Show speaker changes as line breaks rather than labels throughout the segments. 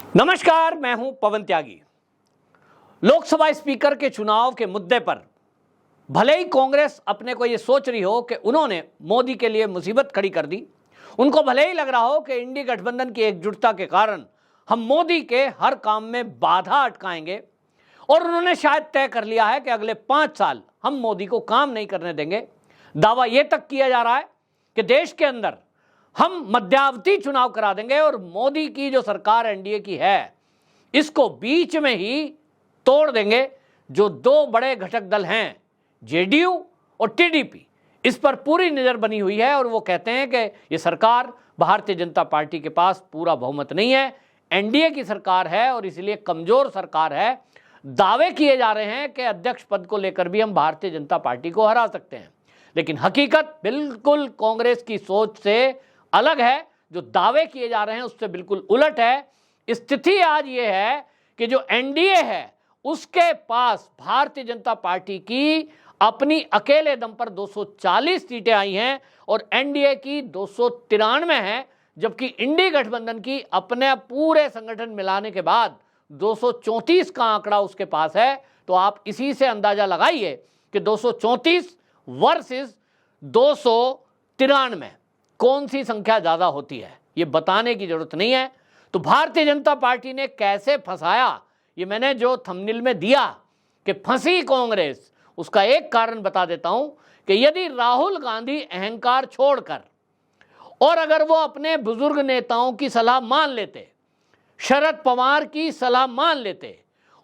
नमस्कार, मैं हूं पवन त्यागी। लोकसभा स्पीकर के चुनाव के मुद्दे पर भले ही कांग्रेस अपने को यह सोच रही हो कि उन्होंने मोदी के लिए मुसीबत खड़ी कर दी, उनको भले ही लग रहा हो कि इंडी गठबंधन की एकजुटता के कारण हम मोदी के हर काम में बाधा अटकाएंगे, और उन्होंने शायद तय कर लिया है कि अगले 5 साल हम मोदी को काम नहीं करने देंगे। दावा यह तक किया जा रहा है कि देश के अंदर हम मध्यावधि चुनाव करा देंगे और मोदी की जो सरकार एनडीए की है इसको बीच में ही तोड़ देंगे। जो 2 बड़े घटक दल हैं, जेडीयू और टीडीपी, इस पर पूरी नजर बनी हुई है और वो कहते हैं कि ये सरकार, भारतीय जनता पार्टी के पास पूरा बहुमत नहीं है, एनडीए की सरकार है और इसलिए कमजोर सरकार है। दावे किए जा रहे हैं कि अध्यक्ष पद को लेकर भी हम भारतीय जनता पार्टी को हरा सकते हैं, लेकिन हकीकत बिल्कुल कांग्रेस की सोच से अलग है। जो दावे किए जा रहे हैं उससे बिल्कुल उलट है। स्थिति आज ये है कि जो एनडीए है उसके पास भारतीय जनता पार्टी की अपनी अकेले दम पर 240 सीटें आई हैं और एनडीए की 293 हैं, जबकि इंडी गठबंधन की अपने पूरे संगठन मिलाने के बाद 234 का आंकड़ा उसके पास है। तो आप इसी से अंदाजा लगाइए कि 234 वर्सेस 293 कौन सी संख्या ज्यादा होती है, ये बताने की जरूरत नहीं है। तो भारतीय जनता पार्टी ने कैसे फंसाया, ये मैंने जो थंबनेल में दिया कि फंसी कांग्रेस, उसका एक कारण बता देता हूं कि यदि राहुल गांधी अहंकार छोड़कर और अगर वो अपने बुजुर्ग नेताओं की सलाह मान लेते, शरद पवार की सलाह मान लेते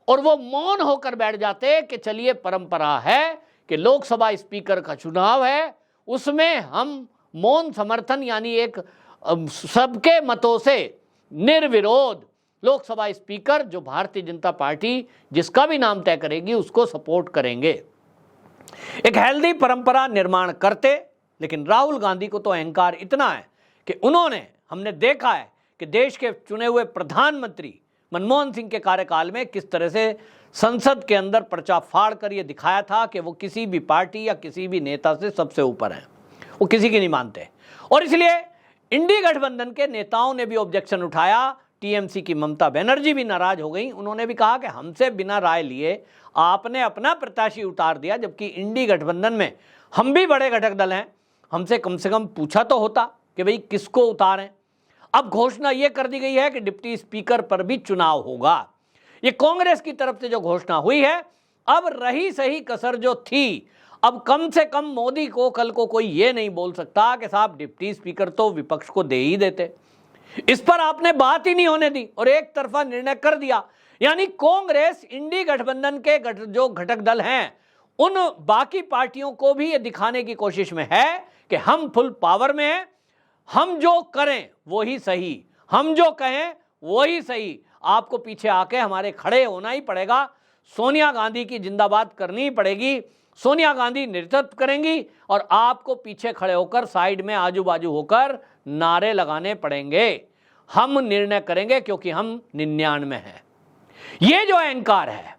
और वो मौन होकर बैठ जाते कि चलिए परंपरा है कि लोकसभा स्पीकर का चुनाव है, उसमें हम मौन समर्थन यानी एक सबके मतों से निर्विरोध लोकसभा स्पीकर जो भारतीय जनता पार्टी जिसका भी नाम तय करेगी उसको सपोर्ट करेंगे, एक हेल्दी परंपरा निर्माण करते। लेकिन राहुल गांधी को तो अहंकार इतना है कि उन्होंने, हमने देखा है कि देश के चुने हुए प्रधानमंत्री मनमोहन सिंह के कार्यकाल में किस तरह से संसद के अंदर पर्चा फाड़ कर यह दिखाया था कि वो किसी भी पार्टी या किसी भी नेता से सबसे ऊपर हैं, वो किसी की नहीं मानते। और इसलिए इंडी गठबंधन के नेताओं ने भी ऑब्जेक्शन उठाया। टीएमसी की ममता बनर्जी भी नाराज हो गई, उन्होंने भी कहा कि हमसे बिना राय लिए आपने अपना प्रत्याशी उतार दिया, जबकि इंडी गठबंधन में हम भी बड़े घटक दल हैं, हमसे कम से कम पूछा तो होता कि भाई किसको उतारें। अब घोषणा यह कर दी गई है कि डिप्टी स्पीकर पर भी चुनाव होगा। ये कांग्रेस की तरफ से जो घोषणा हुई है। अब रही सही कसर जो थी, अब कम से कम मोदी को कल को कोई ये नहीं बोल सकता कि साहब डिप्टी स्पीकर तो विपक्ष को दे ही देते। इस पर आपने बात ही नहीं होने दी और एक तरफा निर्णय कर दिया। यानी कांग्रेस, इंडी गठबंधन के जो घटक दल हैं, उन बाकी पार्टियों को भी ये दिखाने की कोशिश में है कि हम फुल पावर में हैं, हम जो करें वो ही सही, हम जो कहें वो ही सही, आपको पीछे आके हमारे खड़े होना ही पड़ेगा। सोनिया गांधी की जिंदाबाद करनी ही पड़ेगी, सोनिया गांधी नेतृत्व करेंगी और आपको पीछे खड़े होकर, साइड में आजू बाजू होकर नारे लगाने पड़ेंगे। हम निर्णय करेंगे क्योंकि हम 99 हैं। ये जो अहंकार है,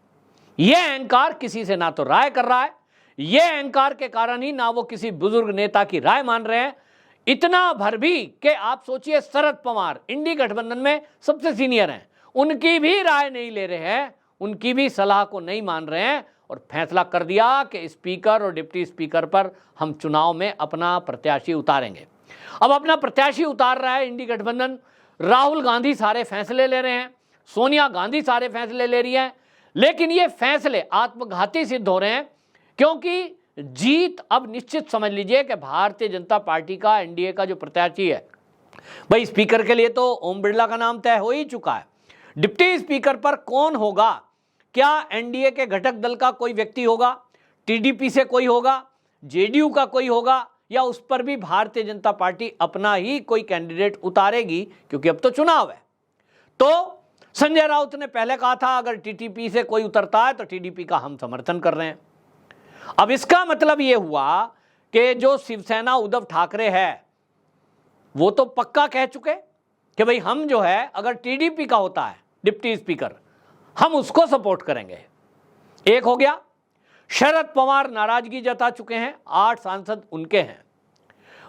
ये अहंकार किसी से ना तो राय कर रहा है, ये अहंकार के कारण ही ना वो किसी बुजुर्ग नेता की राय मान रहे हैं। इतना भर भी कि आप सोचिए, शरद पवार इंडी गठबंधन में सबसे सीनियर हैं, उनकी भी राय नहीं ले रहे हैं, उनकी भी सलाह को नहीं मान रहे हैं और फैसला कर दिया कि स्पीकर और डिप्टी स्पीकर पर हम चुनाव में अपना प्रत्याशी उतारेंगे। अब अपना प्रत्याशी उतार रहा है इंडी गठबंधन, राहुल गांधी सारे फैसले ले रहे हैं, सोनिया गांधी सारे फैसले ले रही हैं, लेकिन ये फैसले आत्मघाती सिद्ध हो रहे हैं क्योंकि जीत अब निश्चित समझ लीजिए कि भारतीय जनता पार्टी का, एनडीए का जो प्रत्याशी है, भाई स्पीकर के लिए तो ओम बिरला का नाम तय हो ही चुका है। डिप्टी स्पीकर पर कौन होगा? क्या एनडीए के घटक दल का कोई व्यक्ति होगा, टीडीपी से कोई होगा, जेडीयू का कोई होगा, या उस पर भी भारतीय जनता पार्टी अपना ही कोई कैंडिडेट उतारेगी? क्योंकि अब तो चुनाव है। तो संजय राउत ने पहले कहा था अगर टीटीपी से कोई उतरता है तो टीडीपी का हम समर्थन कर रहे हैं। अब इसका मतलब यह हुआ कि जो शिवसेना उद्धव ठाकरे है वो तो पक्का कह चुके कि भाई हम जो है, अगर टीडीपी का होता है डिप्टी स्पीकर, हम उसको सपोर्ट करेंगे। एक हो गया। शरद पवार नाराजगी जता चुके हैं, 8 सांसद उनके हैं।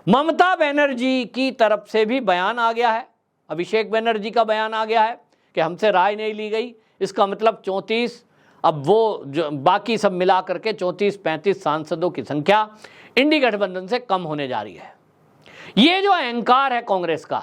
ममता बनर्जी की तरफ से भी बयान आ गया है, अभिषेक बनर्जी का बयान आ गया है कि हमसे राय नहीं ली गई, इसका मतलब 34, अब वो जो बाकी सब मिला करके 34-35 सांसदों की संख्या इंडी गठबंधन से कम होने जा रही है। ये जो अहंकार है कांग्रेस का,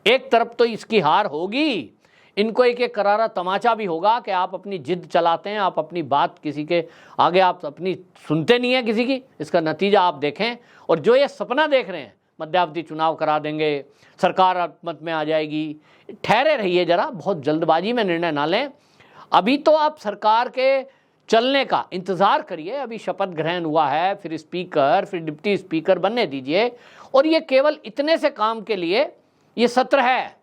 एक तरफ तो इसकी हार होगी, इनको एक एक करारा तमाचा भी होगा कि आप अपनी जिद चलाते हैं, आप अपनी बात किसी के आगे आप अपनी सुनते नहीं हैं किसी की, इसका नतीजा आप देखें। और जो ये सपना देख रहे हैं मध्यावधि चुनाव करा देंगे, सरकार अल्पमत में आ जाएगी, ठहरे रहिए जरा, बहुत जल्दबाजी में निर्णय ना लें। अभी तो आप सरकार के चलने का इंतज़ार करिए, अभी शपथ ग्रहण हुआ है, फिर स्पीकर, फिर डिप्टी स्पीकर बनने दीजिए। और ये केवल इतने से काम के लिए ये सत्र है,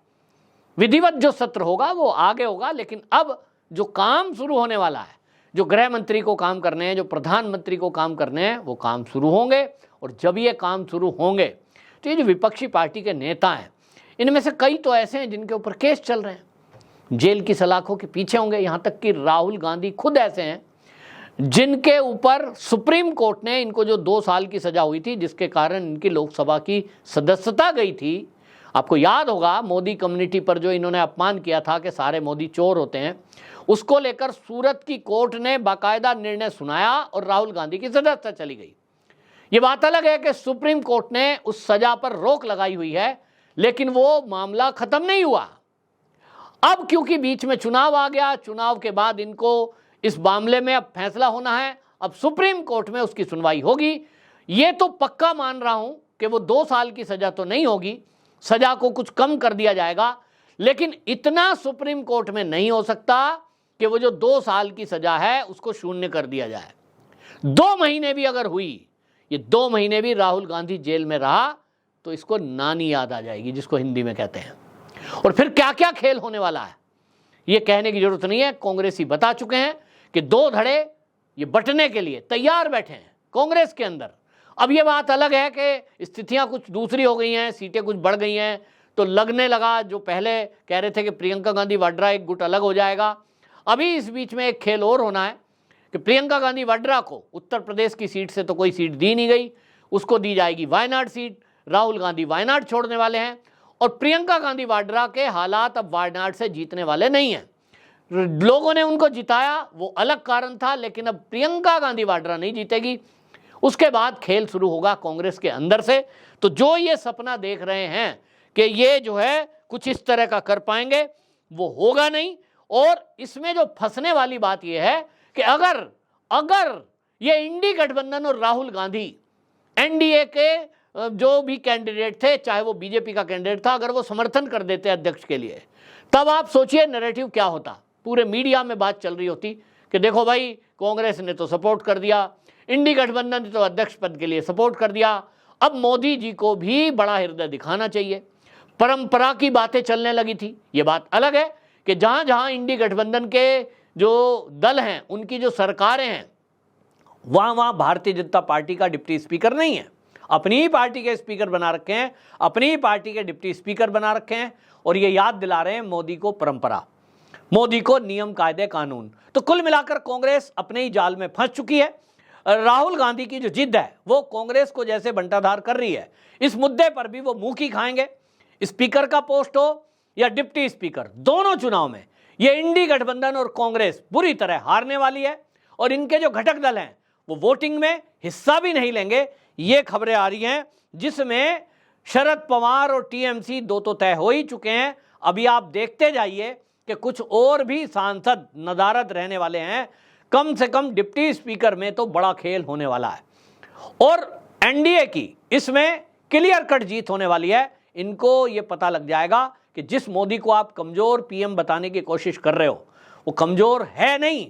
विधिवत जो सत्र होगा वो आगे होगा, लेकिन अब जो काम शुरू होने वाला है, जो गृह मंत्री को काम करने हैं, जो प्रधानमंत्री को काम करने हैं, वो काम शुरू होंगे। और जब ये काम शुरू होंगे तो ये जो विपक्षी पार्टी के नेता हैं, इनमें से कई तो ऐसे हैं जिनके ऊपर केस चल रहे हैं, जेल की सलाखों के पीछे होंगे। यहाँ तक कि राहुल गांधी खुद ऐसे हैं जिनके ऊपर सुप्रीम कोर्ट ने, इनको जो 2 साल की सजा हुई थी जिसके कारण इनकी लोकसभा की सदस्यता गई थी, आपको याद होगा मोदी कम्युनिटी पर जो इन्होंने अपमान किया था कि सारे मोदी चोर होते हैं, उसको लेकर सूरत की कोर्ट ने बाकायदा निर्णय सुनाया और राहुल गांधी की सदस्यता चली गई। ये बात अलग है कि सुप्रीम कोर्ट ने उस सजा पर रोक लगाई हुई है, लेकिन वो मामला खत्म नहीं हुआ। अब क्योंकि बीच में चुनाव आ गया, चुनाव के बाद इनको इस मामले में अब फैसला होना है, अब सुप्रीम कोर्ट में उसकी सुनवाई होगी। ये तो पक्का मान रहा हूं कि वो 2 साल की सजा तो नहीं होगी, सजा को कुछ कम कर दिया जाएगा, लेकिन इतना सुप्रीम कोर्ट में नहीं हो सकता कि वो जो 2 साल की सजा है उसको शून्य कर दिया जाए। 2 महीने भी अगर हुई, ये 2 महीने भी राहुल गांधी जेल में रहा तो इसको नानी याद आ जाएगी, जिसको हिंदी में कहते हैं। और फिर क्या क्या खेल होने वाला है ये कहने की जरूरत नहीं है, कांग्रेसी बता चुके हैं कि 2 धड़े ये बंटने के लिए तैयार बैठे हैं कांग्रेस के अंदर। अब ये बात अलग है कि स्थितियां कुछ दूसरी हो गई हैं, सीटें कुछ बढ़ गई हैं, तो लगने लगा, जो पहले कह रहे थे कि प्रियंका गांधी वाड्रा एक गुट अलग हो जाएगा, अभी इस बीच में एक खेल और होना है कि प्रियंका गांधी वाड्रा को उत्तर प्रदेश की सीट से तो कोई सीट दी नहीं गई, उसको दी जाएगी वायनाड सीट। राहुल गांधी वायनाड छोड़ने वाले हैं और प्रियंका गांधी वाड्रा के हालात अब वायनाड से जीतने वाले नहीं हैं। लोगों ने उनको जिताया, वो अलग कारण था, लेकिन अब प्रियंका गांधी वाड्रा नहीं जीतेगी। उसके बाद खेल शुरू होगा कांग्रेस के अंदर से। तो जो ये सपना देख रहे हैं कि ये जो है कुछ इस तरह का कर पाएंगे, वो होगा नहीं। और इसमें जो फंसने वाली बात ये है कि अगर ये इंडी गठबंधन और राहुल गांधी एनडीए के जो भी कैंडिडेट थे, चाहे वो बीजेपी का कैंडिडेट था, अगर वो समर्थन कर देते अध्यक्ष के लिए, तब आप सोचिए नैरेटिव क्या होता। पूरे मीडिया में बात चल रही होती कि देखो भाई, कांग्रेस ने तो सपोर्ट कर दिया, इंडी गठबंधन ने तो अध्यक्ष पद के लिए सपोर्ट कर दिया, अब मोदी जी को भी बड़ा हृदय दिखाना चाहिए। परंपरा की बातें चलने लगी थी। ये बात अलग है कि जहां जहां इंडी गठबंधन के जो दल हैं, उनकी जो सरकारें हैं, वहां वहां भारतीय जनता पार्टी का डिप्टी स्पीकर नहीं है, अपनी ही पार्टी के स्पीकर बना रखे हैं, अपनी ही पार्टी के डिप्टी स्पीकर बना रखे हैं, और ये याद दिला रहे हैं मोदी को परंपरा, मोदी को नियम कायदे कानून। तो कुल मिलाकर कांग्रेस अपने ही जाल में फंस चुकी है। राहुल गांधी की जो जिद है वो कांग्रेस को जैसे बंटाधार कर रही है, इस मुद्दे पर भी वो मुंह की खाएंगे। स्पीकर का पोस्ट हो या डिप्टी स्पीकर, दोनों चुनाव में ये इंडी गठबंधन और कांग्रेस बुरी तरह हारने वाली है, और इनके जो घटक दल हैं वो वोटिंग में हिस्सा भी नहीं लेंगे। ये खबरें आ रही हैं, जिसमें शरद पवार और टीएमसी 2 तो तय हो ही चुके हैं। अभी आप देखते जाइए कि कुछ और भी सांसद नदारद रहने वाले हैं। कम से कम डिप्टी स्पीकर में तो बड़ा खेल होने वाला है, और एनडीए की इसमें क्लियर कट जीत होने वाली है। इनको ये पता लग जाएगा कि जिस मोदी को आप कमजोर पीएम बताने की कोशिश कर रहे हो, वो कमजोर है नहीं,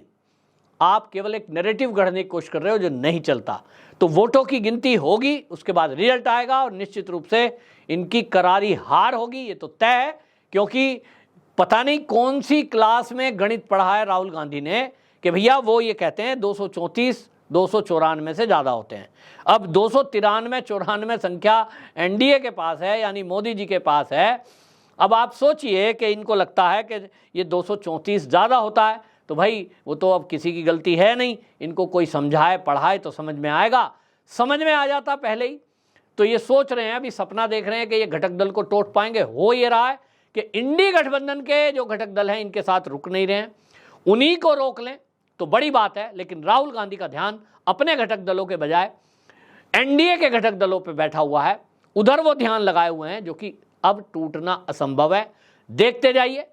आप केवल एक नैरेटिव गढ़ने की कोशिश कर रहे हो जो नहीं चलता। तो वोटों की गिनती होगी, उसके बाद रिजल्ट आएगा, और निश्चित रूप से इनकी करारी हार होगी, ये तो तय है। क्योंकि पता नहीं कौन सी क्लास में गणित पढ़ा है राहुल गांधी ने कि भैया वो ये कहते हैं 234 294 से ज़्यादा होते हैं। अब 293-94 संख्या एनडीए के पास है, यानी मोदी जी के पास है। अब आप सोचिए कि इनको लगता है कि ये 234 ज़्यादा होता है, तो भाई वो तो अब किसी की गलती है नहीं, इनको कोई समझाए पढ़ाए तो समझ में आएगा, समझ में आ जाता पहले ही। तो ये सोच रहे हैं, अभी सपना देख रहे हैं कि ये घटक दल को टोट पाएंगे। हो ये रहा है कि इंडी गठबंधन के जो घटक दल हैं इनके साथ रुक नहीं रहे हैं, उन्हीं को रोक लें तो बड़ी बात है। लेकिन राहुल गांधी का ध्यान अपने घटक दलों के बजाय एनडीए के घटक दलों पर बैठा हुआ है, उधर वो ध्यान लगाए हुए हैं, जो कि अब टूटना असंभव है। देखते जाइए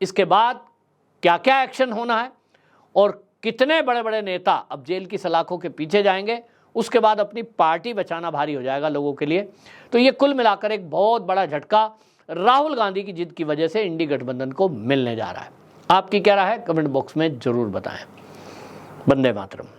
इसके बाद क्या क्या एक्शन होना है और कितने बड़े बड़े नेता अब जेल की सलाखों के पीछे जाएंगे। उसके बाद अपनी पार्टी बचाना भारी हो जाएगा लोगों के लिए। तो ये कुल मिलाकर एक बहुत बड़ा झटका राहुल गांधी की जिद की वजह से इंडी गठबंधन को मिलने जा रहा है। आपकी क्या राय है कमेंट बॉक्स में जरूर बताएं। वंदे मातरम।